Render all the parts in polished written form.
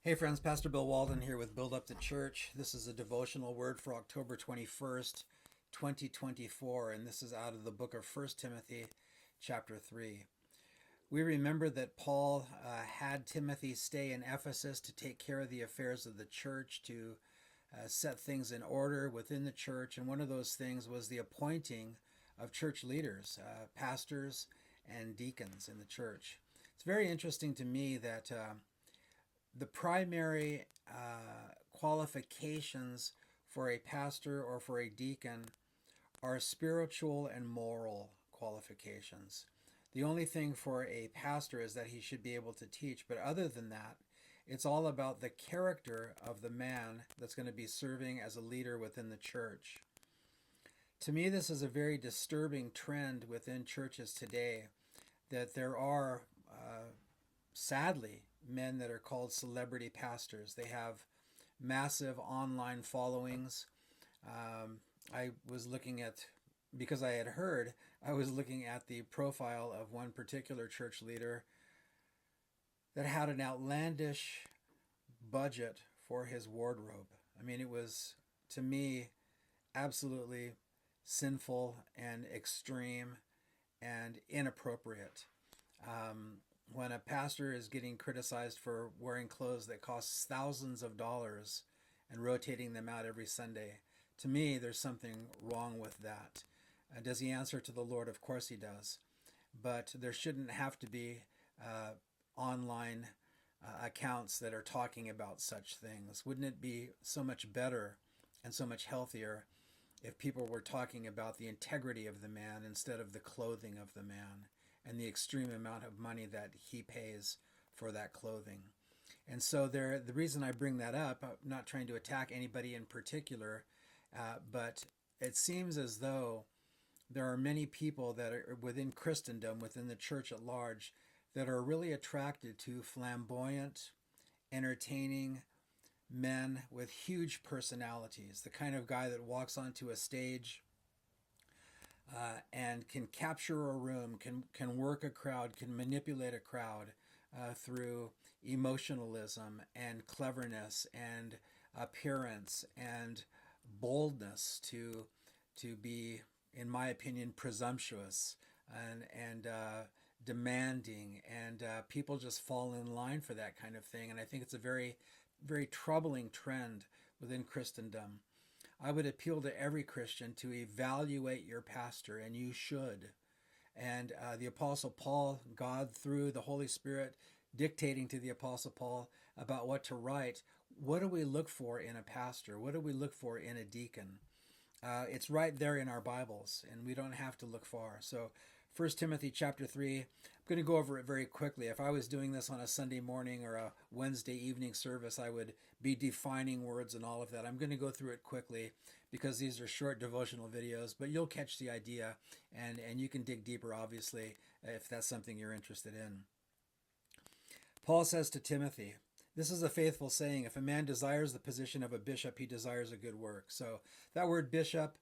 Hey friends, Pastor Bill Walden here with Build Up the Church. This is a devotional word for October 21st, 2024, and this is out of the book of 1 Timothy chapter 3. We remember that Paul had Timothy stay in Ephesus to take care of the affairs of the church, to set things in order within the church, and one of those things was the appointing of church leaders, pastors and deacons in the church. It's very interesting to me that the primary qualifications for a pastor or for a deacon are spiritual and moral qualifications. The only thing for a pastor is that he should be able to teach, but other than that, it's all about the character of the man that's going to be serving as a leader within the church. To me, this is a very disturbing trend within churches today, that there are, sadly, men that are called celebrity pastors. They have massive online followings. I was looking at, because I had heard, I was looking at the profile of one particular church leader that had an outlandish budget for his wardrobe. I mean, it was, to me, absolutely sinful and extreme and inappropriate. When a pastor is getting criticized for wearing clothes that cost thousands of dollars and rotating them out every Sunday, to me, there's something wrong with that. Does he answer to the Lord? Of course he does. But there shouldn't have to be online accounts that are talking about such things. Wouldn't it be so much better and so much healthier if people were talking about the integrity of the man instead of the clothing of the man and the extreme amount of money that he pays for that clothing? And so the reason I bring that up, I'm not trying to attack anybody in particular, but it seems as though there are many people that are within Christendom, within the church at large, that are really attracted to flamboyant, entertaining men with huge personalities, the kind of guy that walks onto a stage and can capture a room, can work a crowd, can manipulate a crowd through emotionalism and cleverness and appearance and boldness to be, in my opinion, presumptuous and demanding, and people just fall in line for that kind of thing. And I think it's a very, very troubling trend within Christendom. I would appeal to every Christian to evaluate your pastor, and you should. And the Apostle Paul, God through the Holy Spirit dictating to the Apostle Paul about what to write, what do we look for in a pastor? What do we look for in a deacon? It's right there in our Bibles, and we don't have to look far. So 1 Timothy chapter 3, I'm going to go over it very quickly. If I was doing this on a Sunday morning or a Wednesday evening service, I would be defining words and all of that. I'm going to go through it quickly because these are short devotional videos, but you'll catch the idea, and you can dig deeper, obviously, if that's something you're interested in. Paul says to Timothy, "This is a faithful saying. If a man desires the position of a bishop, he desires a good work." So that word bishop,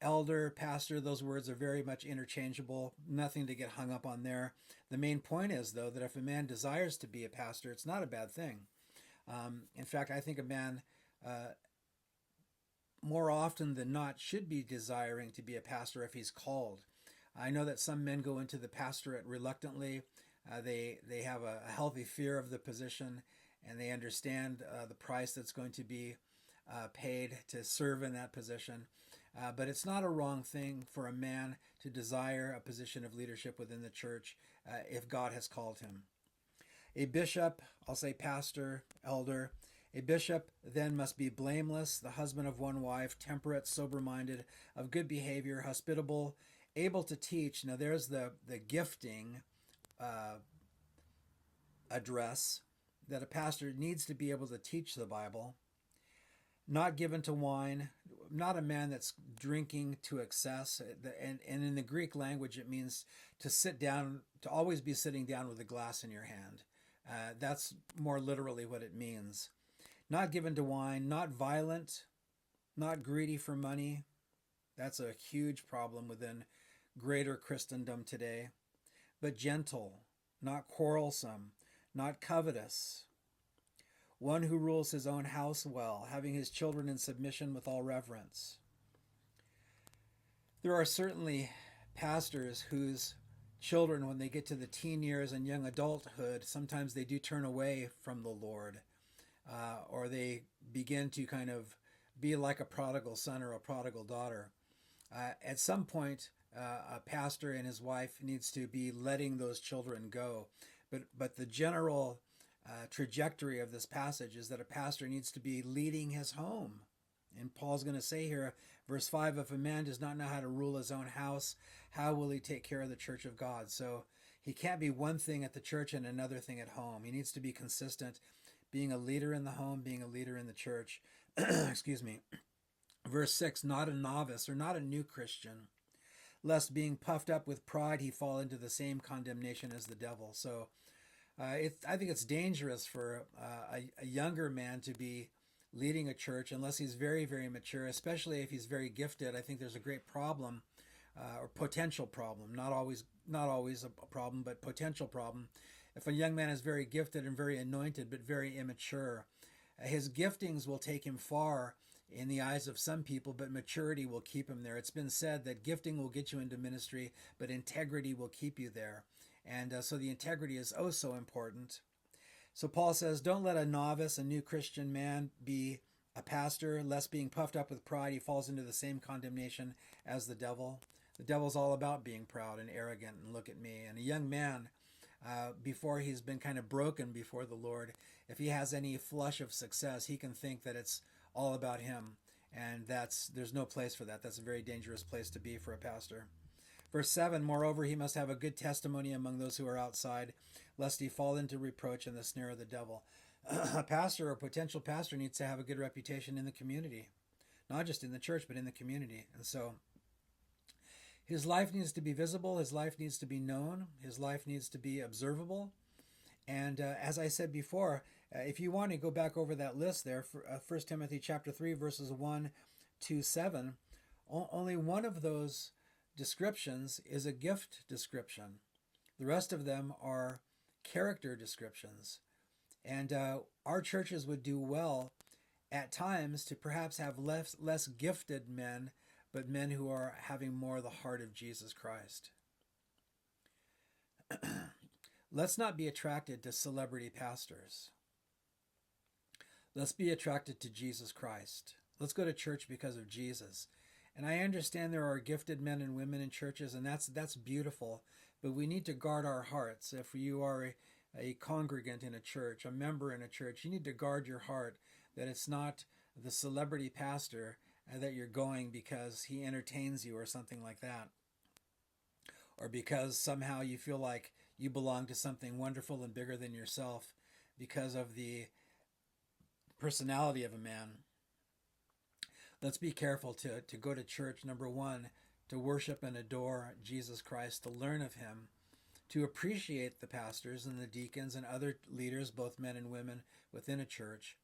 elder, pastor, those words are very much interchangeable. Nothing to get hung up on there. The main point is, though, that if a man desires to be a pastor, it's not a bad thing. In fact, I think a man more often than not should be desiring to be a pastor if he's called. I know that some men go into the pastorate reluctantly. They have a healthy fear of the position, and they understand the price that's going to be paid to serve in that position. But it's not a wrong thing for a man to desire a position of leadership within the church if God has called him. A bishop, I'll say pastor, elder, a bishop then must be blameless, the husband of one wife, temperate, sober-minded, of good behavior, hospitable, able to teach. Now there's the gifting address that a pastor needs to be able to teach the Bible. Not given to wine, not a man that's drinking to excess. And in the Greek language, it means to sit down, to always be sitting down with a glass in your hand. That's more literally what it means. Not given to wine, not violent, not greedy for money. That's a huge problem within greater Christendom today. But gentle, not quarrelsome, not covetous. one who rules his own house well, having his children in submission with all reverence. There are certainly pastors whose children, when they get to the teen years and young adulthood, sometimes they do turn away from the Lord, or they begin to kind of be like a prodigal son or a prodigal daughter. At some point, a pastor and his wife needs to be letting those children go. But the general trajectory of this passage is that a pastor needs to be leading his home. And Paul's going to say here, verse 5, if a man does not know how to rule his own house, how will he take care of the church of God? So he can't be one thing at the church and another thing at home. He needs to be consistent, being a leader in the home, being a leader in the church. Excuse me. Verse 6, not a novice or not a new Christian, lest being puffed up with pride he fall into the same condemnation as the devil. So I think it's dangerous for a younger man to be leading a church unless he's very, very mature, especially if he's very gifted. I think there's a great problem or potential problem, not always a problem, but potential problem. If a young man is very gifted and very anointed but very immature, his giftings will take him far in the eyes of some people, but maturity will keep him there. It's been said that gifting will get you into ministry, but integrity will keep you there. And so the integrity is oh so important. So Paul says, don't let a novice, a new Christian man, be a pastor, lest being puffed up with pride, he falls into the same condemnation as the devil. The devil's all about being proud and arrogant and look at me. And a young man, before he's been kind of broken before the Lord, if he has any flush of success, he can think that it's all about him. And there's no place for that. That's a very dangerous place to be for a pastor. Verse 7, moreover, he must have a good testimony among those who are outside, lest he fall into reproach and the snare of the devil. A pastor or potential pastor needs to have a good reputation in the community, not just in the church, but in the community. And so his life needs to be visible. His life needs to be known. His life needs to be observable. And as I said before, if you want to go back over that list there, for 1 Timothy chapter 3, verses 1 to 7, only one of those descriptions is a gift description. The rest of them are character descriptions. And our churches would do well at times to perhaps have less gifted men, but men who are having more of the heart of Jesus Christ. Let's not be attracted to celebrity pastors. Let's be attracted to Jesus Christ. Let's go to church because of Jesus. And I understand there are gifted men and women in churches, and that's beautiful. But we need to guard our hearts. If you are a congregant in a church, a member in a church, you need to guard your heart that it's not the celebrity pastor that you're going because he entertains you or something like that. Or because somehow you feel like you belong to something wonderful and bigger than yourself because of the personality of a man. Let's be careful to go to church, number one, to worship and adore Jesus Christ, to learn of him, to appreciate the pastors and the deacons and other leaders, both men and women, within a church,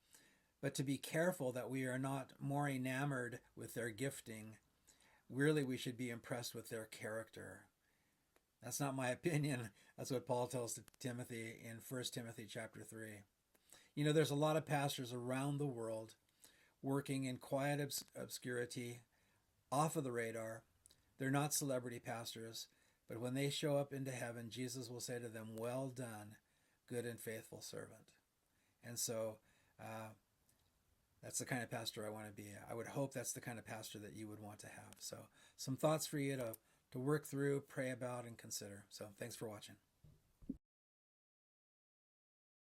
but to be careful that we are not more enamored with their gifting. Really, we should be impressed with their character. That's not my opinion. That's what Paul tells to Timothy in 1 Timothy chapter 3. You know, there's a lot of pastors around the world working in quiet obscurity, off of the radar. They're not celebrity pastors, but when they show up into heaven, Jesus will say to them, well done, good and faithful servant. And so that's the kind of pastor I want to be. I would hope that's the kind of pastor that you would want to have. So some thoughts for you to work through, pray about, and consider. So thanks for watching.